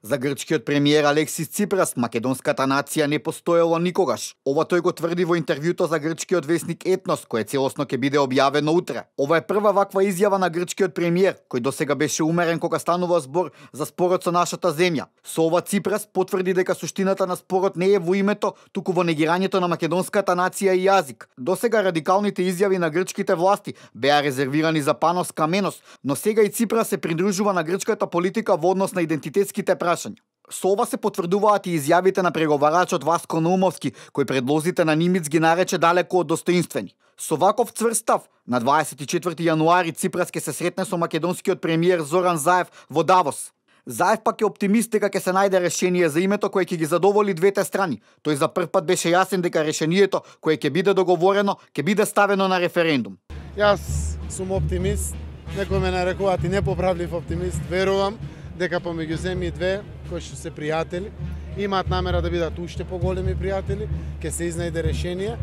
За грчкиот премиер Алексис Ципрас, македонската нација не постоело никогаш. Ова тој го тврди во интервјуто за грчкиот весник Етнос, кое целосно ќе биде објавено утре. Ова е прва ваква изјава на грчкиот премиер, кој досега беше умерен кога станува збор за спорот со нашата земја. Со ова Ципрас потврди дека суштината на спорот не е во името, туку во негирањето на македонската нација и јазик. Досега радикалните изјави на грчките власти беа резервирани за Панос Каменос, но сега и Ципрас се придружува на грчката политика во однос на идентитетските прашања. Со ова се потврдуваат и изјавите на преговарачот Васко Наумовски, кој предлозите на Нимиц ги нарече далеку од достоинствени. Со ваков цврст став, на 24 јануари Ципрас ќе се сретне со македонскиот премиер Зоран Заев во Давос. Заев пак е оптимист дека ќе се најде решение за името кое ќе ги задоволи двете страни. Тој за прв пат беше јасен дека решението кое ќе биде договорено ќе биде ставено на референдум. Јас сум оптимист, некој ме нарекуваат и непоправлив оптимист, верувам дека помеѓу земји две, кои што се пријатели, имаат намера да бидат уште поголеми пријатели, ќе се изнајде решение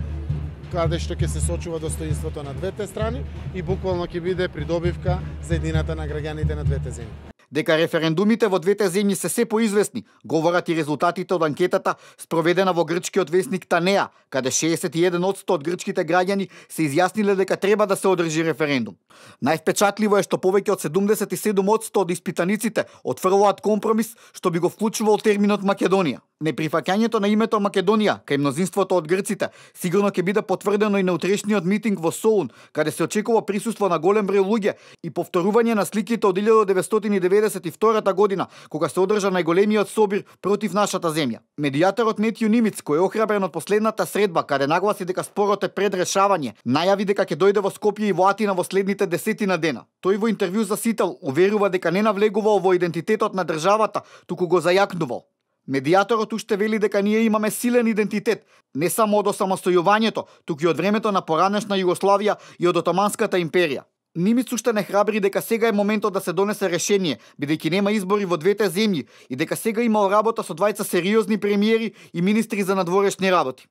каде што ќе се сочува достоинството на двете страни и буквално ќе биде придобивка за едината на граѓаните на двете земји. Дека референдумите во двете земји се поизвестни, говорат и резултатите од анкетата спроведена во грчкиот весник Танеа, каде 61% од грчките граѓани се изјасниле дека треба да се одржи референдум. Највпечатливо е што повеќе од 77% од испитаниците отфрлуваат компромис што би го вклучувал терминот Македонија. Неприфаќањето на името Македонија кај мнозинството од грците сигурно ќе биде потврдено и на утрешниот митинг во Солун, каде се очекува присуство на голем број луѓе и повторување на сликите од 1992 година, кога се одржа најголемиот собир против нашата земја. Медијаторот Метју Нимиц, кој е охрабрен од последната средба, каде нагласи дека спорот е пред решавање, најави дека ќе дојде во Скопје и во Атина во следните 10 дена. Тој во интервју за Сител уверува дека не навлегувал во идентитетот на државата, туку го зајакнувал. Медијаторот уште вели дека ние имаме силен идентитет, не само од осамостојувањето, туку и од времето на поранешна Југославија и од Отоманската империја. Нимиц уште не храбри дека сега е моментот да се донесе решение, бидејќи нема избори во двете земји и дека сега имал работа со двајца сериозни премиери и министри за надворешни работи.